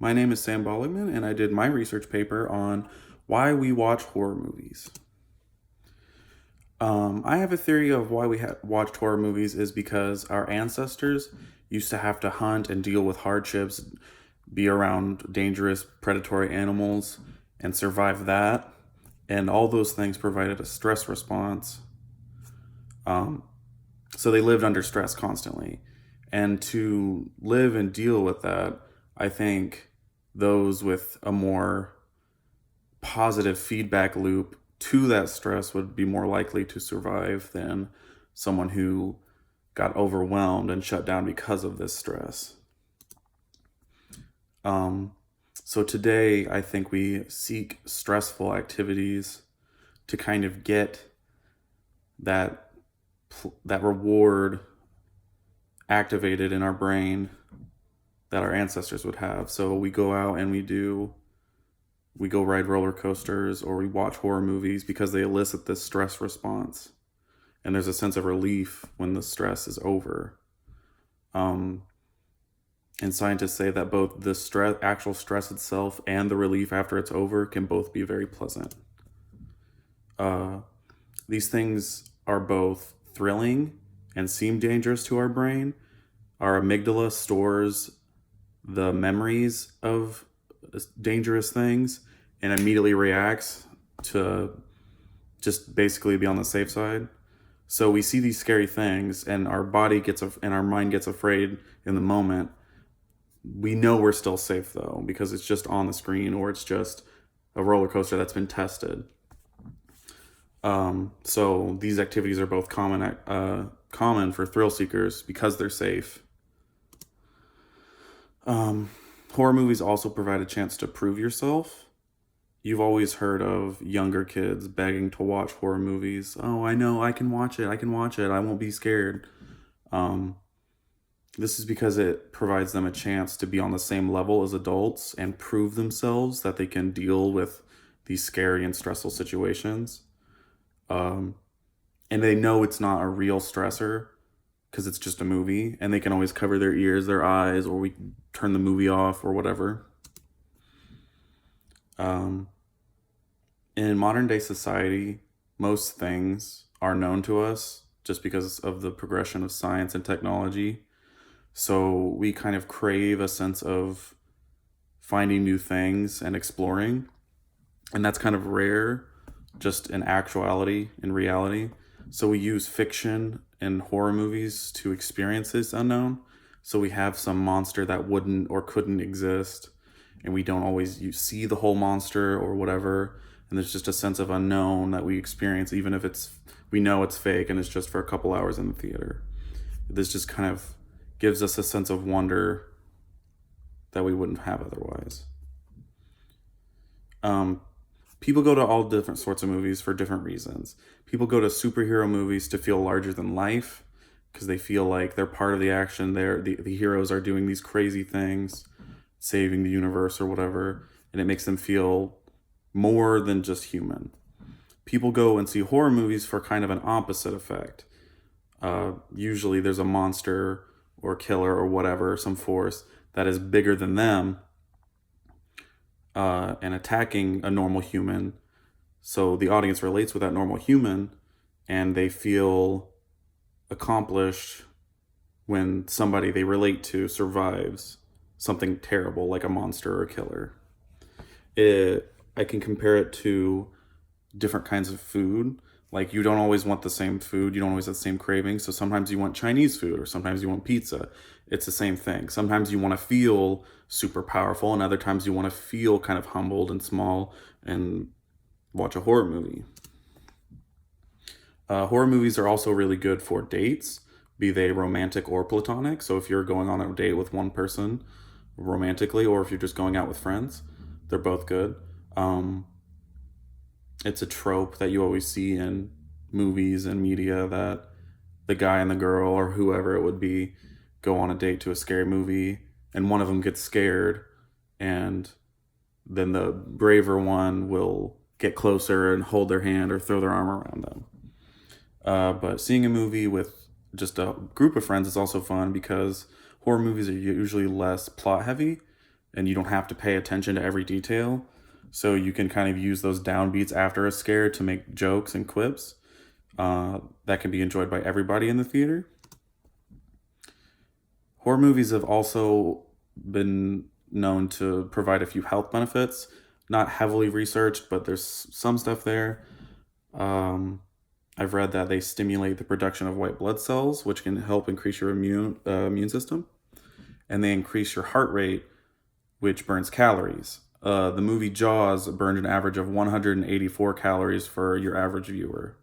My name is Sam Bolligman, and I did my research paper on why we watch horror movies. I have a theory of why we watched horror movies is because our ancestors used to have to hunt and deal with hardships, be around dangerous predatory animals, and survive that. And all those things provided a stress response. Um, so they lived under stress constantly. And to live and deal with that, I think those with a more positive feedback loop to that stress would be more likely to survive than someone who got overwhelmed and shut down because of this stress. Um, so today, I think we seek stressful activities to kind of get that that reward activated in our brain that our ancestors would have. So we go out and we go ride roller coasters or we watch horror movies because they elicit this stress response. And there's a sense of relief when the stress is over. Um, and scientists say that both the actual stress itself and the relief after it's over can both be very pleasant. Uh, these things are both thrilling and seem dangerous to our brain. Our amygdala stores the memories of dangerous things and immediately reacts to just basically be on the safe side. So we see these scary things and and our mind gets afraid in the moment. We know we're still safe though because it's just on the screen or it's just a roller coaster that's been tested. So these activities are both common for thrill seekers because they're safe. Horror movies also provide a chance to prove yourself. You've always heard of younger kids begging to watch horror movies. Oh, I know, I can watch it. I can watch it. I won't be scared. Um, this is because it provides them a chance to be on the same level as adults and prove themselves that they can deal with these scary and stressful situations. Um, and they know it's not a real stressor because it's just a movie and they can always cover their ears, their eyes, or we turn the movie off or whatever. Um, in modern day society, most things are known to us just because of the progression of science and technology. So we kind of crave a sense of finding new things and exploring. And that's kind of rare just in actuality, in reality. So we use fiction and horror movies to experience this unknown. So we have some monster that wouldn't or couldn't exist, and we don't always see the whole monster or whatever. And there's just a sense of unknown that we experience, even if we know it's fake and it's just for a couple hours in the theater. This just kind of gives us a sense of wonder that we wouldn't have otherwise. Um, People go to all different sorts of movies for different reasons. People go to superhero movies to feel larger than life because they feel like they're part of the action. The heroes are doing these crazy things, saving the universe or whatever, and it makes them feel more than just human. People go and see horror movies for kind of an opposite effect. Usually there's a monster or killer or whatever, some force that is bigger than them and attacking a normal human. So the audience relates with that normal human and they feel accomplished when somebody they relate to survives something terrible like a monster or a killer. I can compare it to different kinds of food. Like you don't always want the same food. You don't always have the same cravings. So sometimes you want Chinese food or sometimes you want pizza. It's the same thing. Sometimes you want to feel super powerful and other times you want to feel kind of humbled and small and watch a horror movie. Horror movies are also really good for dates, be they romantic or platonic. So if you're going on a date with one person romantically or if you're just going out with friends, they're both good. It's a trope that you always see in movies and media that the guy and the girl or whoever it would be go on a date to a scary movie and one of them gets scared and then the braver one will get closer and hold their hand or throw their arm around them. But seeing a movie with just a group of friends is also fun because horror movies are usually less plot heavy. and you don't have to pay attention to every detail. So you can kind of use those downbeats after a scare to make jokes and quips that can be enjoyed by everybody in the theater. Horror movies have also been known to provide a few health benefits. Not heavily researched, but there's some stuff there. I've read that they stimulate the production of white blood cells, which can help increase your immune system, and they increase your heart rate, which burns calories. The movie Jaws burned an average of 184 calories for your average viewer.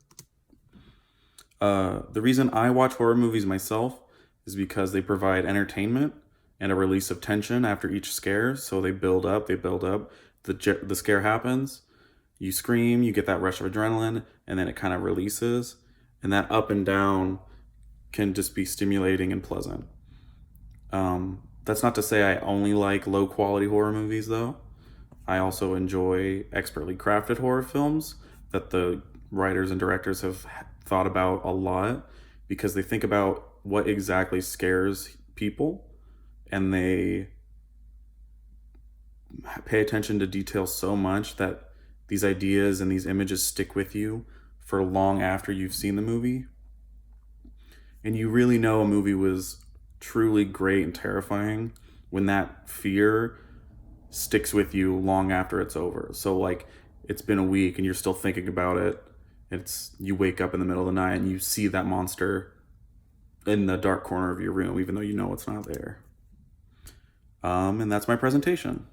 The reason I watch horror movies myself is because they provide entertainment and a release of tension after each scare. So they build up. The scare happens, you scream, you get that rush of adrenaline, and then it kind of releases. And that up and down can just be stimulating and pleasant. That's not to say I only like low quality horror movies, though. I also enjoy expertly crafted horror films that the writers and directors have thought about a lot, because they think about what exactly scares people, and they pay attention to detail so much that these ideas and these images stick with you for long after you've seen the movie. And you really know a movie was truly great and terrifying when that fear sticks with you long after it's over. So like, it's been a week and you're still thinking about it. You wake up in the middle of the night and you see that monster in the dark corner of your room, even though you know it's not there. And that's my presentation.